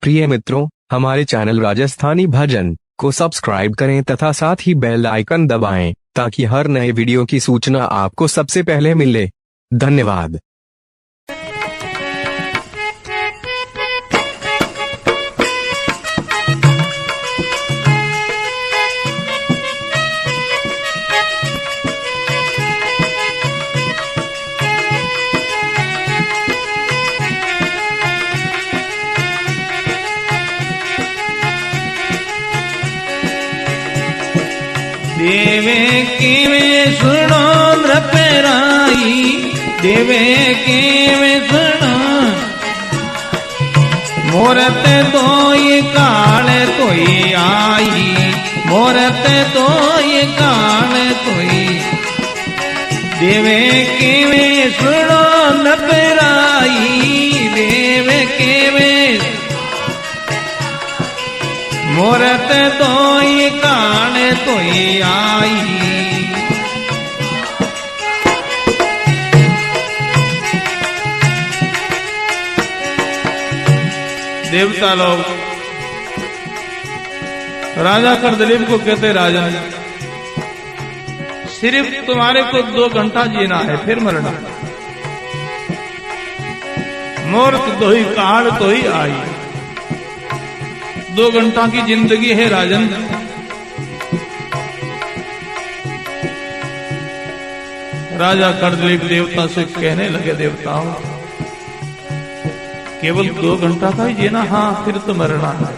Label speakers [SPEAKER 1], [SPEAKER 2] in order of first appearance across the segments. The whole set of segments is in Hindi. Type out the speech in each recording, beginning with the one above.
[SPEAKER 1] प्रिय मित्रों, हमारे चैनल राजस्थानी भजन को सब्सक्राइब करें तथा साथ ही बेल आइकन दबाएं ताकि हर नए वीडियो की सूचना आपको सबसे पहले मिले। धन्यवाद।
[SPEAKER 2] देवे केवे सुनो नृपेराई, देवे केवे सुनो मोरत दोई काल कोई आई, मोरत दोई काल कोई। देवे केवे सुनो नृपेराई, देवे केवे मोरत दोई कान कोई आई। देवता लोग राजा करदलीप को कहते, राजन सिर्फ तुम्हारे को 2 घंटा जीना है, फिर मरना। मोरत दोई काल कोई आई, 2 घंटा की जिंदगी है राजन। राजा करदलीप देवता से कहने लगे, देवताओं केवल 2 घंटा का ही जीना, हाँ फिर तो मरना है।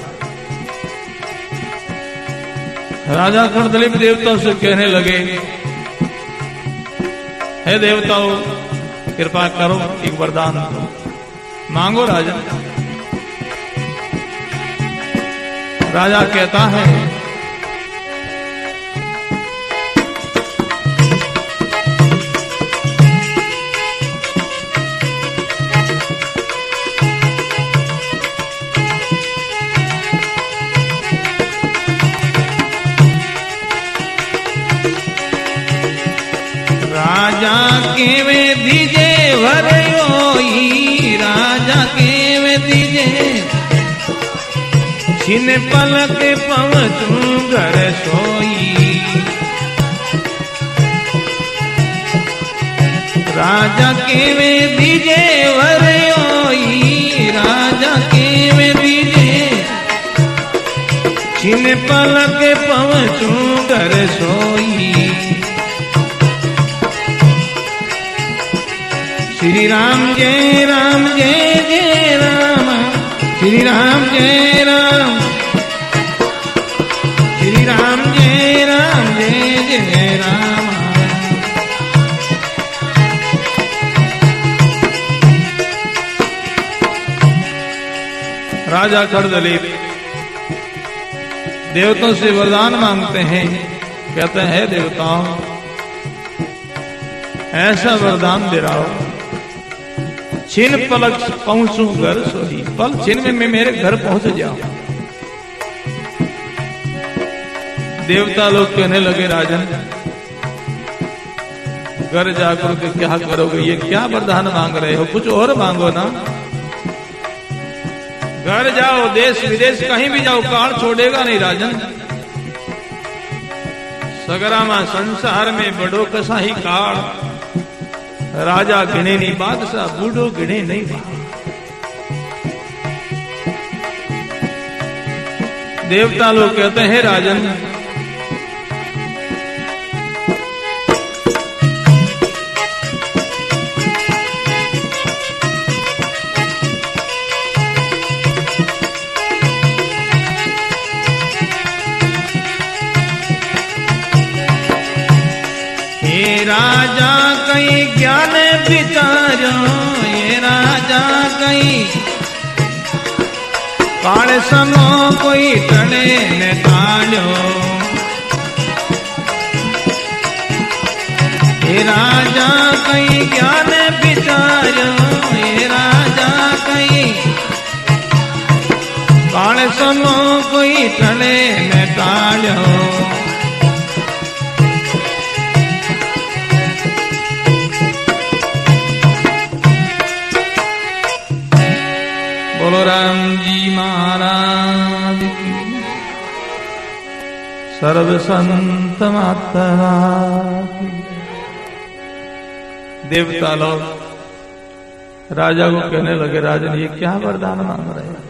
[SPEAKER 2] राजा करदलीप देवता से कहने लगे, हे देवताओं कृपा करो, एक वरदान मांगो राजन। राजा कहता है, राजा केवे दीजे भरयोई, राजा केवे दीजे छिन पलक पवचूं घर सोई। राजा केवे दीजे वरयोई, राजा केवे दीजे छिन पलक पवचूं घर सोई। श्री राम जय राम जय जय राम, श्री राम जय राम, श्री राम जय राम जय जय राम। राजा करदलीप देवताओं से वरदान मांगते हैं, कहते हैं देवताओं ऐसा वरदान दे रहा हो, छिन पलक पहुंचूं घर सोई, पल छिन में मैं मेरे घर पहुंच जाऊं। देवता लोग कहने लगे, राजन घर जाकर के क्या करोगे, ये क्या वरदान मांग रहे हो, कुछ और मांगो ना। घर जाओ, देश विदेश कहीं भी जाओ, काल छोड़ेगा नहीं राजन। सगरामा संसार में बड़ो कसा ही काल, राजा गिने नहीं बादशाह, बूढ़ो गिने नहीं बाप। देवता लोग कहते हैं, राजन राजा कई ज्ञान विचारो, ये राजा कई काल समो कोई टले न टालो। ये राजा कई ज्ञान विचारो, ये राजा कई काल समो कोई टले न टालो। राम जी महाराज की, सर्व संत माता की। देवता लोग राजा को कहने लगे, राजन ये क्या वरदान मांग रहे हैं?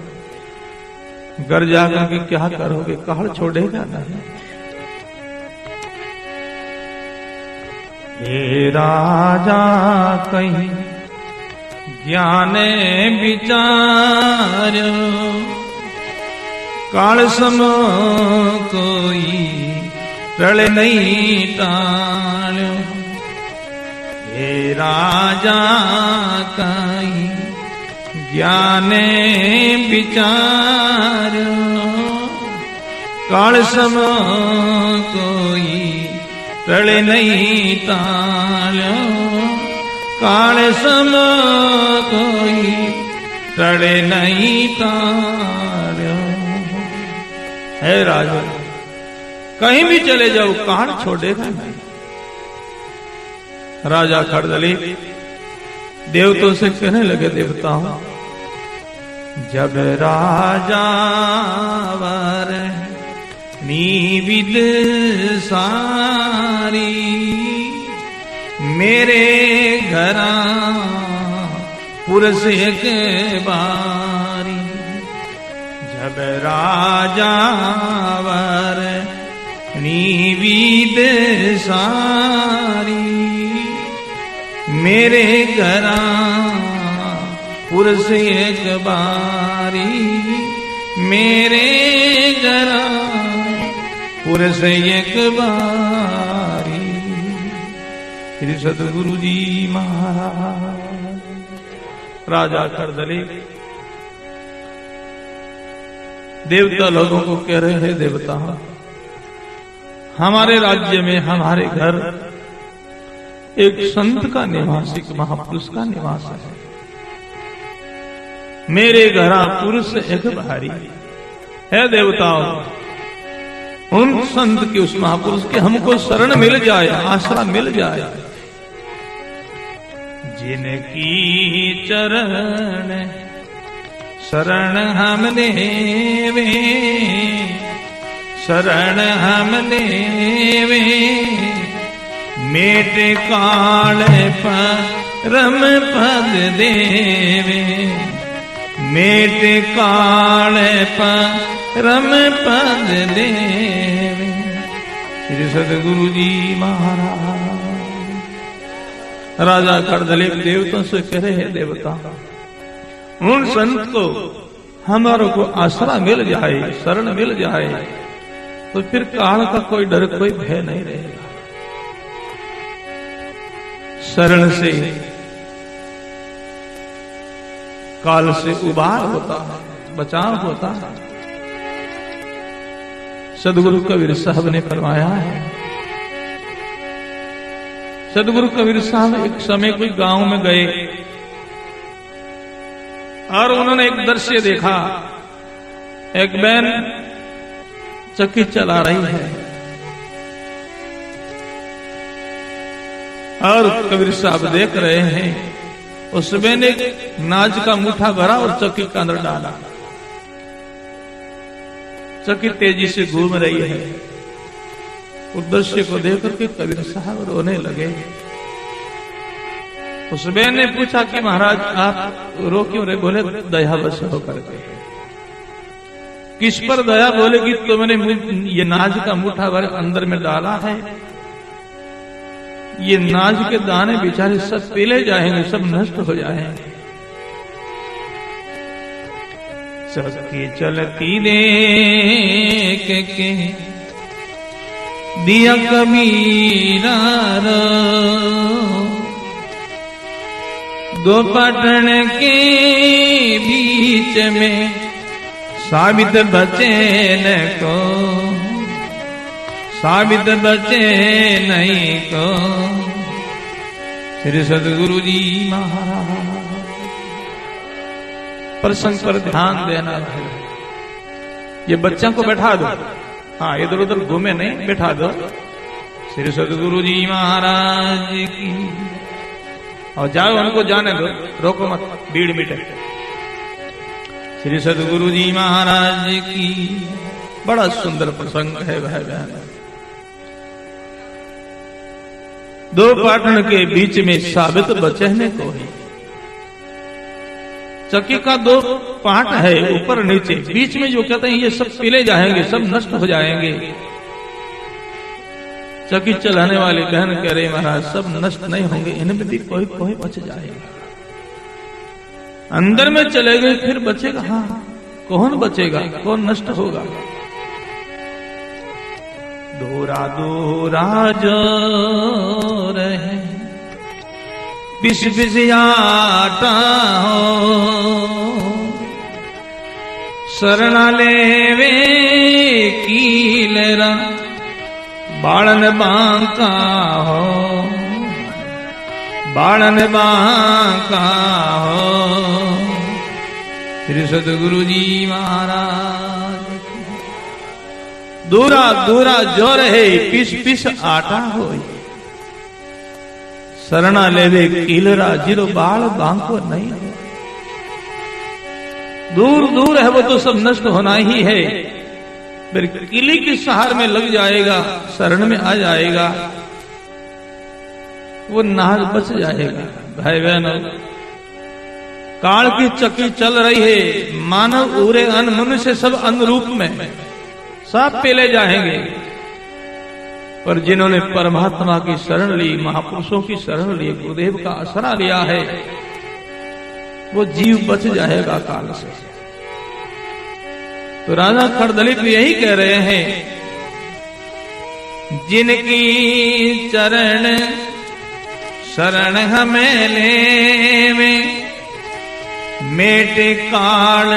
[SPEAKER 2] घर जाकर के क्या करोगे? काल छोड़ेगा नहीं। हे राजा कहीं ज्ञान विचार, काल सम कोई टल नहीं टाल्यो। हे राजा कहीं ज्ञान विचार, काल सम कोई टल नहीं टाल्यो। काल सम कोई टल नहीं टाल्यो। हे राजा कहीं भी चले जाओ, काल छोड़ेगा नहीं। राजा खड़दली देवतों से कहने लगे, देवताओं जब राजा वर निविद सारी, मेरे घरा पुरस एक बारी। जब राजा वर निविद सारी, मेरे घरा पुरस एक बारी। मेरे घरा पुरस एक बारी। श्री सतगुरु जी महाराज। राजा खड़दली देवता लोगों को कह रहे हैं, देवता हमारे राज्य में, हमारे घर एक संत का निवास, एक महापुरुष का निवास है। मेरे घरा पुरुष एक भारी है। देवताओं उन संत के, उस महापुरुष के हमको शरण मिल जाए, आसरा मिल जाए। जिनकी चरण शरण हमने वे, शरण हमने वे, मेट काल परम पद देवे। मेट काल परम पद देवे। श्री सतगुरु जी महाराज। राजा खड़दली देवताओं से कह रहे हैं, देवता उन संत को हमारों को आसरा मिल जाए, शरण मिल जाए, तो फिर काल का कोई डर, कोई भय नहीं रहेगा। शरण से काल से उबार होता है, बचाव होता है। सदगुरु कबीर साहब ने फरमाया है। सदगुरु कबीर साहब एक समय कोई गांव में गए और उन्होंने एक दृश्य देखा। एक बहन चक्की चला रही है और कबीर साहब देख रहे हैं। उस बहन ने नाज का मुठा भरा और चक्की के अंदर डाला। चक्की तेजी से घूम रही है। उस दृश्य को देख करके कबीर साहब रोने लगे। उस बहन ने पूछा कि महाराज आप रो क्यों रहे? बोले दया बस होकर के। किस पर दया? बोले कि तो मैंने ये नाज का मुठा भर अंदर में डाला है, ये नाज के दाने बेचारे सब पीले जाएंगे, सब नष्ट हो जाएंगे। चक्की चलती देख के दिया कबीरा रो, दो पटन के बीच में साबित बचे न को, साबित बचे नहीं को। श्री सतगुरु जी महाराज। प्रसंग पर ध्यान देना है। ये बच्चों को बैठा दो, हाँ इधर उधर घूमे नहीं, बैठा दो। श्री सतगुरु जी महाराज की। और जाओ उनको जाने दो, रोको मत, भीड़ मिटे। श्री सदगुरु जी महाराज की। बड़ा सुंदर प्रसंग है भाई बहन। दो पाटन के बीच में साबित बचने को ही। चक्की का दो पाट है, ऊपर नीचे, बीच में जो कहते हैं ये सब पीले जाएंगे, सब नष्ट हो जाएंगे। चक्की चलाने वाले बहन कह रहे महाराज सब नष्ट नहीं होंगे, इनमें भी कोई कोई बच जाएगा। अंदर में चले गए फिर बचेगा, हाँ कौन बचेगा, कौन नष्ट होगा। दूरा दूरा जो रहे पिस पिस आटा हो, शरणा लेवे कीलरा बाळन बांका हो, बाळन बांका हो। श्री सदगुरु जी महाराज। दूरा दूरा जो रहे पिस पिस आटा हो, शरणा लेवे कीलरा जिरो बाल बांको नहीं हो। दूर दूर है वो तो सब नष्ट होना ही है, फिर किले की सहार में लग जाएगा, शरण में आ जाएगा, वो नाज बच जाएगा। भाई बहनों, काल की चक्की चल रही है, मानव उरे अन मनुष्य सब अनुरूप में सब पेले जाएंगे, पर जिन्होंने परमात्मा की शरण ली, महापुरुषों की शरण ली, गुरुदेव का आसरा लिया है, वो जीव बच जाएगा काल से। तो राजा खरदलिप यही कह रहे हैं, जिनकी चरण शरण हमें लेवे, मेटे काल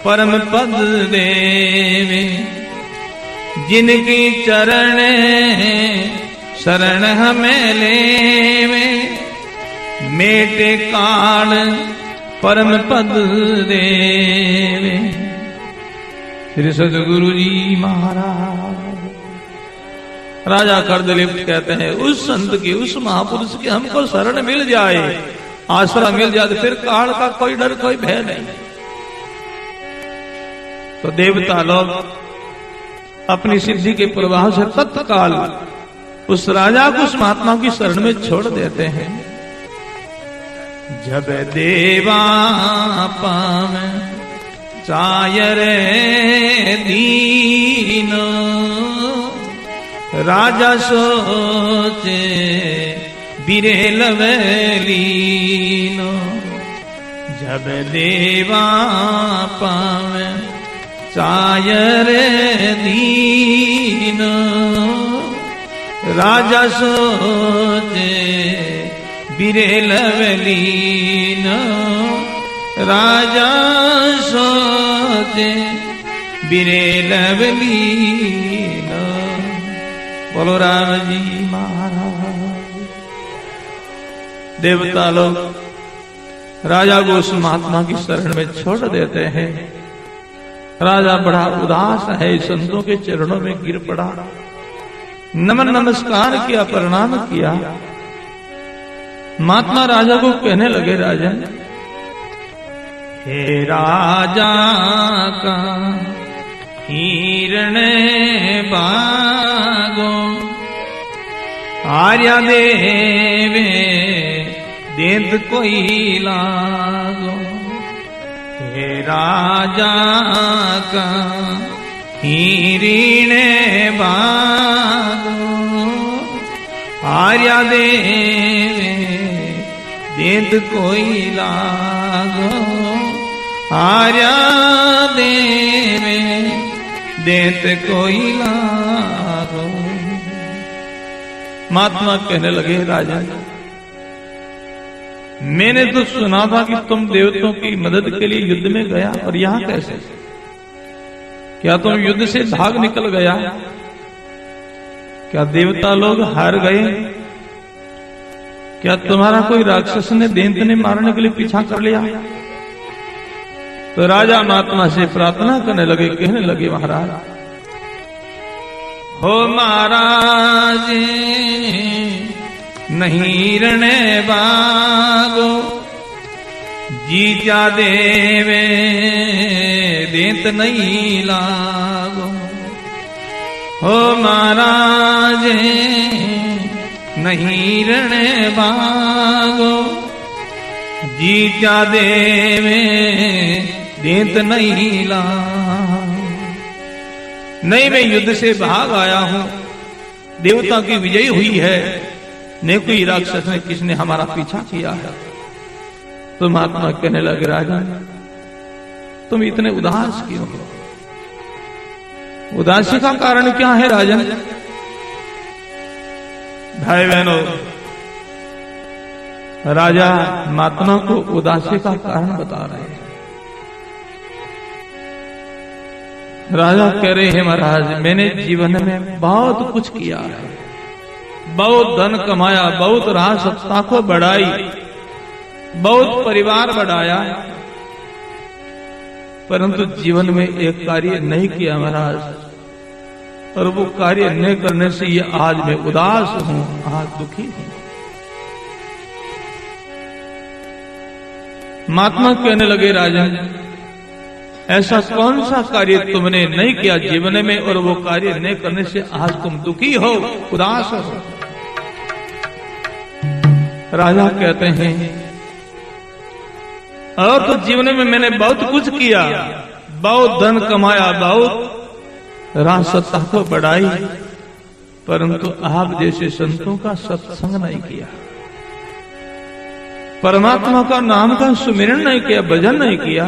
[SPEAKER 2] परम पद देवे। जिनकी चरण शरण हमें लेवे, मेटे काल परम पद देवे। श्री सदगुरु जी महाराज। राजा खरदलिप कहते हैं, उस संत की, उस महापुरुष की हमको शरण मिल जाए, आसरा मिल जाए, फिर काल का कोई डर कोई भय नहीं। तो देवता लोग अपनी सिद्धि के प्रवाह से तत्काल उस राजा को, उस महात्मा की शरण में छोड़ देते हैं। जब देवा पावे चायर दीनो, राजा सोचे बिरेल लीनो। जब देवा पावे चायर दीनो, राजा सोचे बिरेल लीनो। राजा सोचे बिरेल लीनो। बोलो राम जी महाराज। देवता लोग राजा को उस महात्मा की शरण में छोड़ देते हैं। राजा बड़ा उदास है, संतों के चरणों में गिर पड़ा, नमन नमस्कार किया, प्रणाम किया। महात्मा राजा को कहने लगे, राजा हे राजा का हिरण बागो, आर्या देवे देंत कोई लागो। हे राजा का हिरण बागो, आर्या देवे देंत कोई लागो। आर्या देवे देंत कोई लागो। महात्मा कहने लगे, राजा मैंने तो सुना था कि तुम देवताओं की मदद के लिए युद्ध में गया, और यहां कैसे? क्या तुम युद्ध से भाग निकल गया? क्या देवता लोग हार गए? क्या तुम्हारा कोई राक्षस ने, दैत्य ने मारने के लिए पीछा कर लिया? तो राजा महात्मा से प्रार्थना करने लगे, कहने लगे, महाराज हो महाराज नहीं रणे बागो, जी जा देवे देत नहीं लागो, हो महाराज नहीं रण बागो, जी जा देवे देत नहीं लागो। नहीं, मैं युद्ध से भाग आया हूं, देवता की विजय हुई है, न कोई राक्षस ने किसने हमारा पीछा किया है। तो महात्मा कहने लगे, राजा तुम इतने उदास क्यों हो? उदासी का कारण क्या है राजन? भाई बहनों, राजा महात्मा को उदासी का कारण बता रहे हैं। राजा कह रहे हैं, महाराज मैंने जीवन में बहुत कुछ किया है, बहुत धन कमाया, बहुत राज सत्ता को बढ़ाई, बहुत परिवार बढ़ाया, परंतु जीवन में एक कार्य नहीं किया महाराज, और वो कार्य न करने से ये आज मैं उदास हूं, आज दुखी हूं। महात्मा कहने लगे, राजन ऐसा कौन सा कार्य तुमने नहीं किया जीवन में, और वो कार्य न करने से आज तुम दुखी हो, उदास हो? राजा कहते हैं, और तो जीवन में मैंने बहुत कुछ किया, बहुत धन कमाया, बहुत राज सत्ता को बढ़ाई, परंतु आप जैसे संतों का सत्संग नहीं किया, परमात्मा का नाम का सुमिरन नहीं किया, भजन नहीं किया।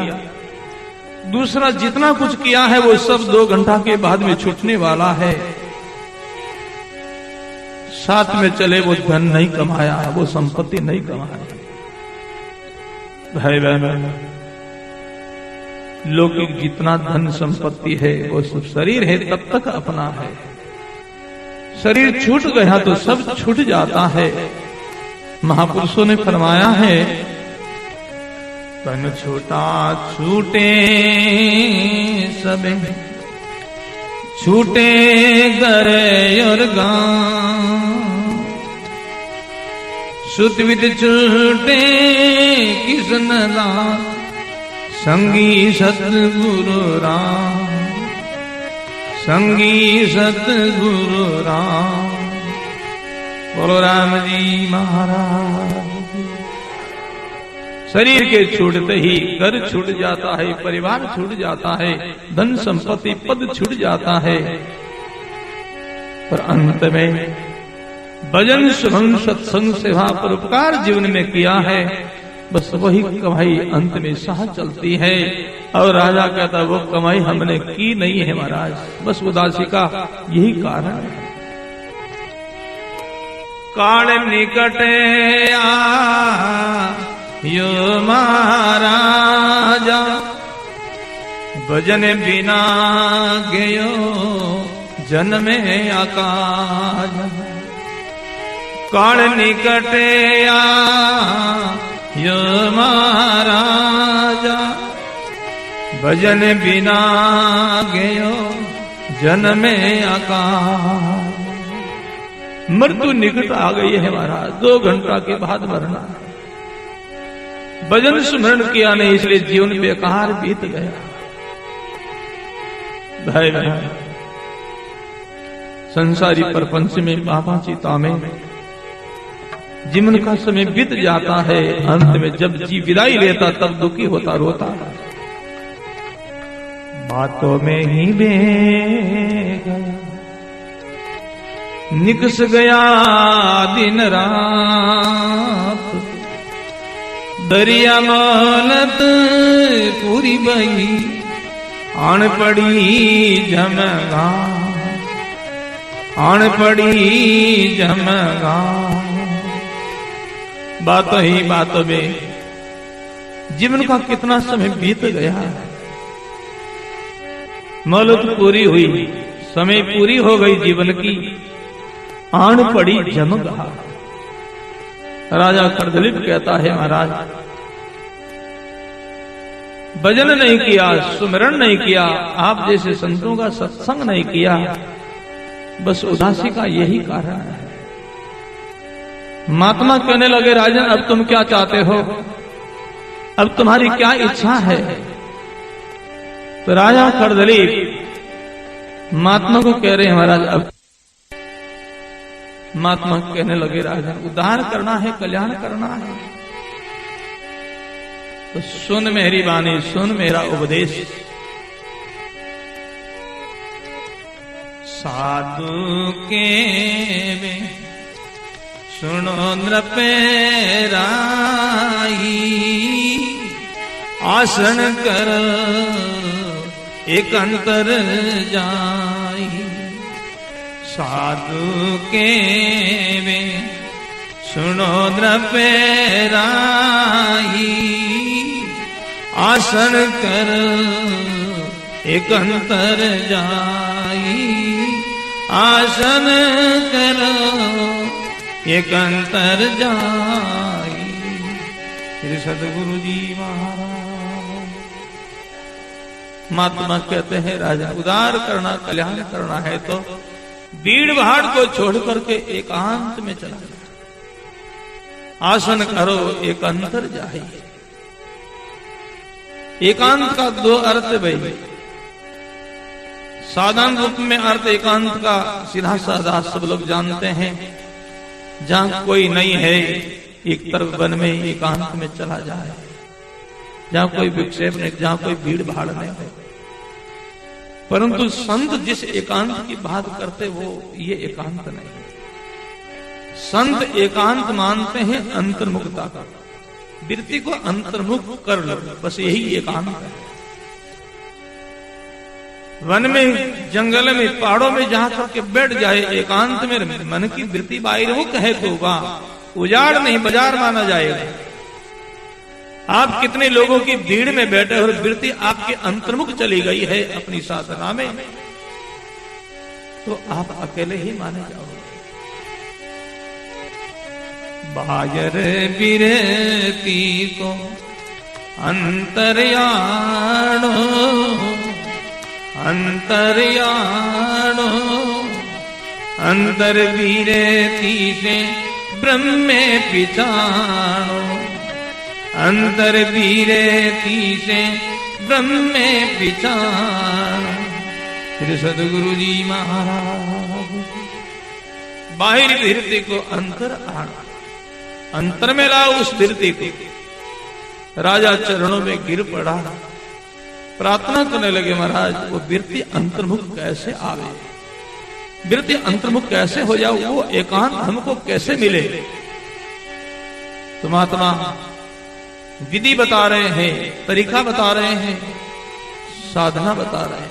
[SPEAKER 2] दूसरा जितना कुछ किया है वो सब 2 घंटा के बाद में छूटने वाला है। साथ में चले वो धन नहीं कमाया, वो संपत्ति नहीं कमाया। भाई बहन, लौकिक जितना धन संपत्ति है वो सब शरीर है तब तक अपना है, शरीर छूट गया तो सब छूट जाता है। महापुरुषों ने फरमाया है, तन छूटा छूटे सबे, छूटे गरे और गांव, सुत विद छूटे किसन दास, संगी सतगुरु राम, संगी सतगुरु राम। बोलो राम जी महाराज। शरीर के छूटते ही घर छूट जाता है, परिवार छूट जाता है, धन संपत्ति पद छूट जाता है, पर अंत में भजन श्रवण सत्संग सेवा परोपकार जीवन में किया है, बस वही कमाई अंत में साह चलती है। और राजा कहता वो कमाई हमने की नहीं है महाराज, बस उदासी का यही कारण है। काल निकटे यो महाराजा, भजन बिना गयो जन्मे आकाश। काल निकटे यो महाराजा, भजन बिना गयो जन्मे आकाश। मृत्यु निकट आ गई है महाराज, 2 घंटा के बाद मरना। भजन स्मरण किया नहीं इसलिए जीवन बेकार बीत गया। भाई बहन, संसारी प्रपंच में बाबा चिता में जीवन का समय बीत जाता है, अंत में जब जी विदाई लेता तब दुखी होता रोता। बातों में ही बे गया, निकस गया दिन रात, दरिया मोलत पूरी बही, आन पड़ी जमगा, आन पड़ी जमगा। बातों ही बातों में जीवन का कितना समय बीत गया। मोहलत पूरी हुई, समय पूरी हो गई जीवन की, आन पड़ी जमगा। राजा करदलीप कहता है महाराज, भजन नहीं किया, सुमिरन नहीं किया, आप जैसे संतों का सत्संग नहीं किया, बस उदासी का यही कारण है। महात्मा कहने लगे, राजन अब तुम क्या चाहते हो? अब तुम्हारी क्या इच्छा है? तो राजा करदलीप महात्मा को कह रहे हैं, महाराज अब महात्मा कहने लगे, राजा उद्धार करना है, कल्याण करना है, तो सुन मेरी वाणी, सुन मेरा उपदेश। साधु के में सुनो नृपेराई, आसन कर एक अंतर जाई। साधु के में सुनो नृपेराई, आसन कर एक अंतर जाई। आसन करो एक अंतर जाई। श्री सदगुरु जी महाराज महात्मा कहते हैं, राजा उदार करना, कल्याण करना है तो भीड़ भाड़ को छोड़ करके एकांत में चला जाए। आसन करो एक अंतर जाए। एकांत का दो अर्थ भाई। साधारण रूप में अर्थ एकांत का सीधा साधा सब लोग जानते हैं, जहां कोई नहीं है, एक तरफ वन में एकांत में चला जाए, जहां कोई विक्षेप नहीं, जहां कोई भीड़ भाड़ नहीं है। परंतु संत जिस एकांत की बात करते वो ये एकांत नहीं। संत एकांत मानते हैं अंतर्मुखता का, वृत्ति को अंतर्मुख कर लो, बस यही एकांत है। वन में, जंगल में, पहाड़ों में जहां करके बैठ जाए एकांत में, मन की वृत्ति बाहिर्मुख है तो वाह, उजाड़ नहीं बाजार माना जाएगा। आप कितने लोगों की भीड़ में बैठे और वृत्ति आपके अंतर्मुख चली गई है अपनी साधना में, तो आप अकेले ही माने जाओगे। बायर बिरती को अंतर्याणो, अंतर्याणो, अंतर बिरती से ब्रह्मे पिछाणो। अंतर बिरती से ब्रह्मे पिछाणो। श्री सदगुरु जी महाराज बाहिर वृत्ति को अंतर आना, अंतर में लाओ उस वृत्ति को। राजा चरणों में गिर पड़ा, प्रार्थना करने लगे, महाराज वो वृत्ति अंतर्मुख कैसे आवे, वृत्ति अंतर्मुख कैसे हो जाओ, वो एकांत हमको कैसे मिले। तो महात्मा विधि बता रहे हैं, तरीका बता रहे हैं, साधना बता रहे हैं।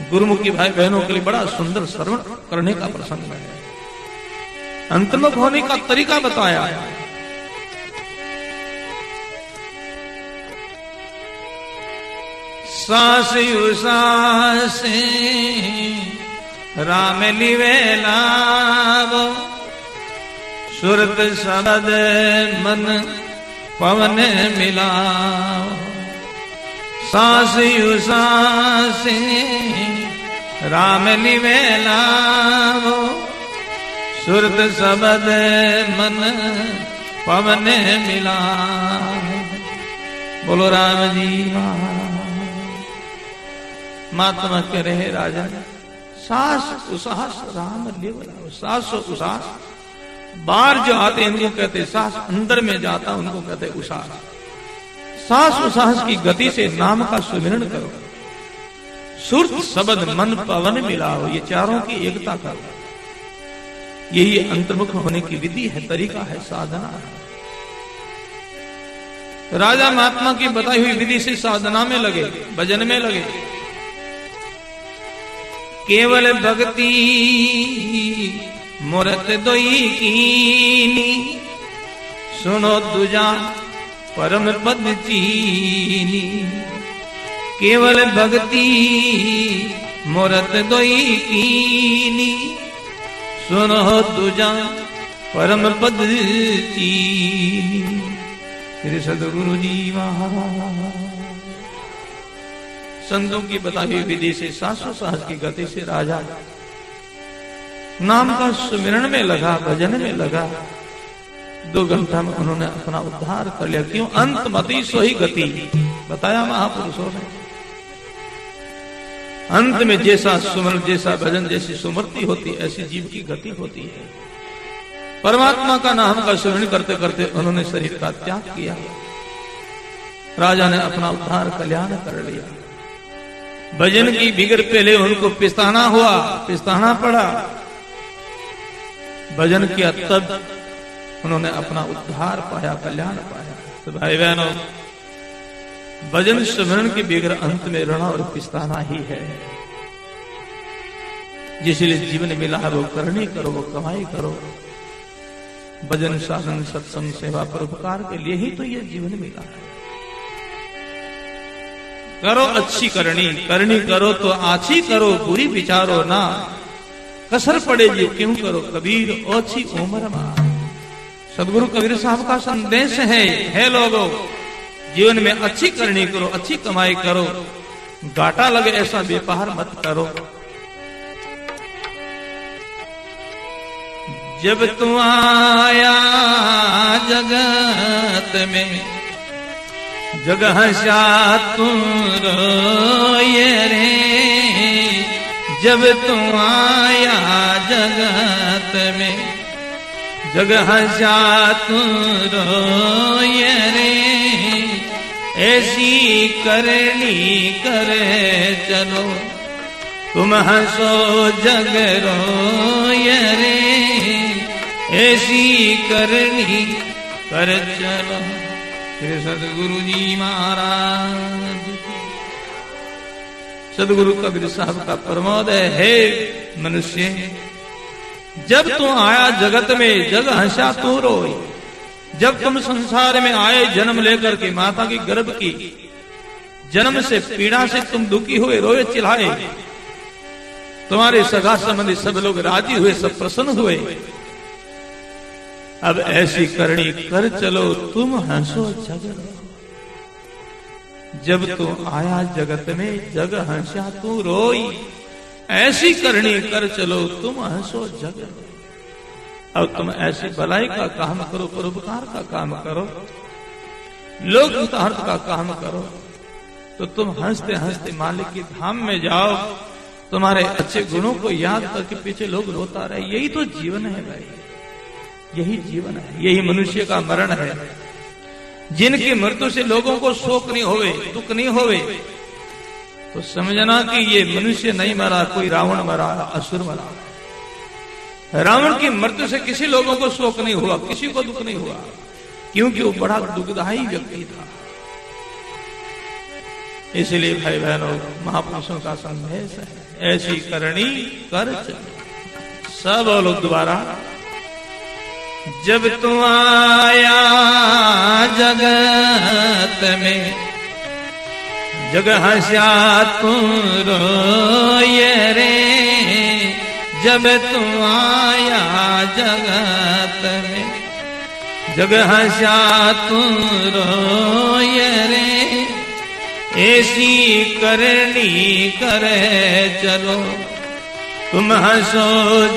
[SPEAKER 2] गुरुमुखी भाई बहनों के लिए बड़ा सुंदर श्रवण करने का प्रसंग है। अंतर्मुख होने का तरीका बताया। सास उसास राम लिवे लावो, सुरत शब्द मन पवन मिलाओ। सास उसास राम लिवे लावो, सुरत शब्द मन पवन मिलाओ। बोलो राम जी महाराज। महात्मा कह रहे राजा, सास उसास राम लिवे, सास उसास बाहर जो आते हैं उनको कहते सास, अंदर में जाता उनको कहते उसास। सास उसास की गति से नाम का सुमिरन करो, सुरत शब्द मन पवन मिलाओ, ये चारों की एकता करो। यही अंतर्मुख होने की विधि है, तरीका है, साधना है। राजा महात्मा की बताई हुई विधि से साधना में लगे, भजन में लगे। केवल भक्ति मूरत दोई कीनी, सुनो दुजा परम पद चीनी। केवल भक्ति मूरत दोई कीनी, सुनो दुजा परम पद चीनी। श्री सदगुरु जी महाराज संतों की बताई विधि से सासों सास की गति से राजा नाम का सुमिरन में लगा, भजन में लगा। 2 घंटा में उन्होंने अपना उद्धार कर लिया। क्यों? अंतमति सोही गति, बताया महापुरुषों ने। अंत में जैसा सुमरण, जैसा भजन, जैसी सुमृति होती, ऐसी जीव की गति होती है। परमात्मा का नाम का स्मरण करते करते उन्होंने शरीर का त्याग किया। राजा ने अपना उद्धार कल्याण कर लिया। भजन की बिगड़ पहले उनको पिस्ताना हुआ, पिस्ताना पड़ा। भजन किया तब उन्होंने अपना उद्धार पाया, कल्याण पाया। तो भाई बहनों, भजन स्मरण की बिगड़ अंत में ऋण और पिस्ताना ही है। जिसलिए जीवन मिला है वो करनी करो, वो कमाई करो। भजन, साधन, सत्संग, सेवा, परोपकार के लिए ही तो ये जीवन मिला है। करो अच्छी करनी, करनी करो तो आछी करो, बुरी विचारो ना, कसर पड़े जी क्यों करो, कबीर ओछी उम्र में। सदगुरु कबीर साहब का संदेश है लोगों, जीवन में अच्छी करनी करो, अच्छी कमाई करो, घाटा लगे ऐसा व्यापार मत करो। जब तू आया जगत में, जगह सा तू रोए रे। जब तू आया जगत में, जगह सा तू रोए रे। ऐसी करनी करे चलो, तुम हंसो जग रोए रे। ऐसी करनी कर चलो। श्री सदगुरु जी महाराज, सदगुरु कबीर साहब का प्रमोदय है। मनुष्य जब तू आया जगत में, जग हंसा तू रोई। जब तुम संसार में आए जन्म लेकर के, माता की गर्भ की जन्म से पीड़ा से तुम दुखी हुए, रोए चिल्लाए। तुम्हारे सगा संबंधी सब लोग राजी हुए, सब प्रसन्न हुए। अब ऐसी करनी कर चलो, तुम हंसो जग। जब तू आया जगत में, जग हंसा तू रोई। ऐसी करनी कर चलो, तुम हंसो जग। अब तुम ऐसी भलाई का काम करो, परोपकार का काम करो, लोक हितार्थ का काम करो, तो तुम हंसते हंसते मालिक की धाम में जाओ। तुम्हारे अच्छे गुणों को याद करके पीछे लोग रोता रहे। यही तो जीवन है भाई, यही जीवन है, यही मनुष्य का मरण है। जिनकी मृत्यु से लोगों को शोक नहीं होवे, दुख नहीं होवे, तो समझना कि ये मनुष्य नहीं मरा, कोई रावण मरा, असुर मरा। रावण की मृत्यु से किसी लोगों को शोक नहीं हुआ, किसी को दुख नहीं हुआ, क्योंकि वो बड़ा दुखदायी व्यक्ति था। इसलिए भाई बहनों, महापुरुषों का संदेश है, ऐसी करनी कर चलो। सब लोग दोबारा। जब तू आया जगत में, जग हंसा तू रोए रे। जब तू आया जगत में, जग हंसा तू रोए रे। ऐसी करनी करे चलो, तुम हंसो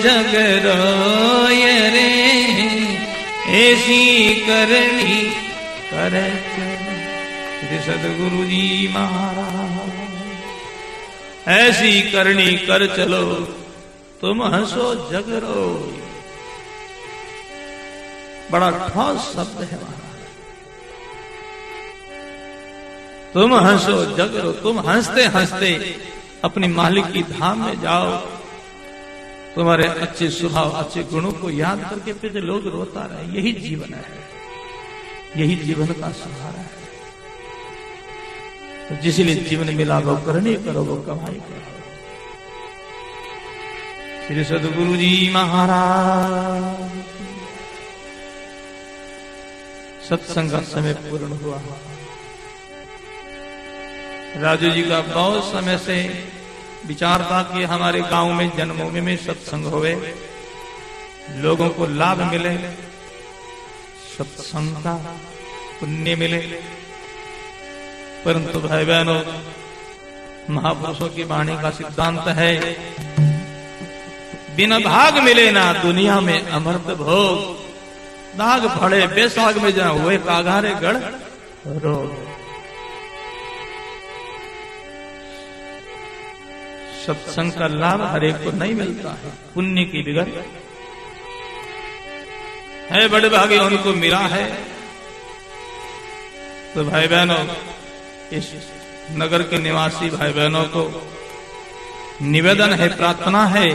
[SPEAKER 2] जग रोए रे। ऐसी करनी करे चलो। श्री सदगुरु जी महाराज, ऐसी करनी कर चलो, तुम हंसो जग रोए। बड़ा ठोस शब्द है महाराज। तुम हंसो जग रो, तुम हंसते हंसते अपनी मालिक की धाम में जाओ। तुम्हारे अच्छे स्वभाव, अच्छे गुणों को याद करके फिर लोग रोता रहे। यही जीवन है, यही जीवन का सहारा है। तो जिसलिए जीवन मिला वो करनी करो, वो कमाई करो। श्री सदगुरु जी महाराज, सत्संग का समय पूर्ण हुआ। राजू जी का बहुत समय से विचार था कि हमारे गांव में जन्मभूमि में सत्संग होवे, लोगों को लाभ मिले, सत्संग का पुण्य मिले। परंतु भाई बहनों, महापुरुषों की वाणी का सिद्धांत है, बिना भाग मिले ना दुनिया में अमृत भोग। दाग फड़े बैसाख में जा हुए कागारे गढ़ रो। सत्संग का लाभ हर एक को नहीं मिलता है, पुण्य की बिगड़ है, बड़े भागे उनको मिला है। तो भाई बहनों, इस नगर के निवासी भाई बहनों को निवेदन है, प्रार्थना है,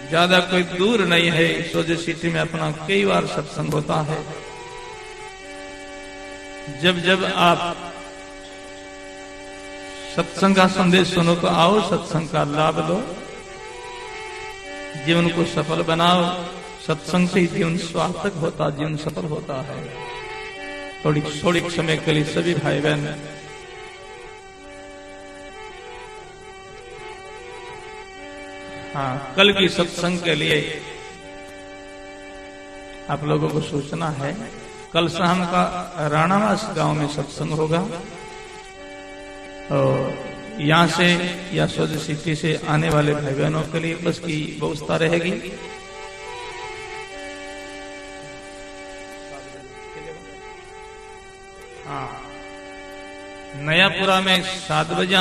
[SPEAKER 2] ज्यादा कोई दूर नहीं है, सोजे सिटी में अपना कई बार सत्संग होता है। जब जब आप सत्संग का संदेश सुनो तो आओ, सत्संग का लाभ लो, जीवन को सफल बनाओ। सत्संग से ही जीवन सार्थक होता, जीवन सफल होता है। थोड़ी समय के लिए सभी भाई बहन हाँ, कल की सत्संग के लिए आप लोगों को सूचना है। कल शाम का राणावास गांव में सत्संग होगा और यहां से या सोज सिटी से आने वाले भाई बहनों के लिए बस की व्यवस्था रहेगी। हाँ, नयापुरा में 7 बजे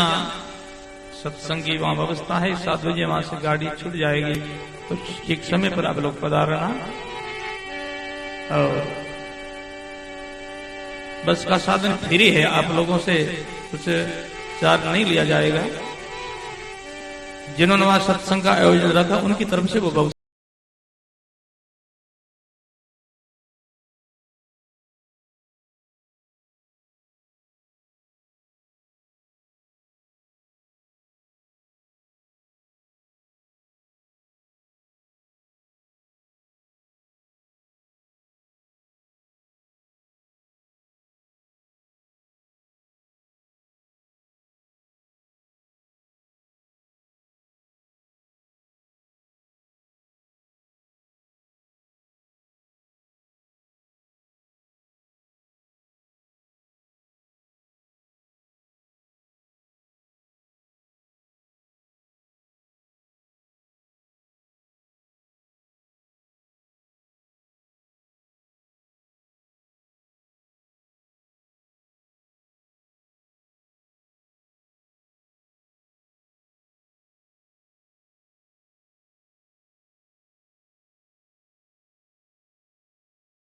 [SPEAKER 2] सत्संग की वहां व्यवस्था है। 7 बजे वहां से गाड़ी छूट जाएगी, तो ठीक समय पर आप लोग पधारना। और बस का साधन फ्री है, आप लोगों से कुछ चार्ज नहीं लिया जाएगा। जिन्होंने वहां सत्संग का आयोजन रखा उनकी तरफ से वो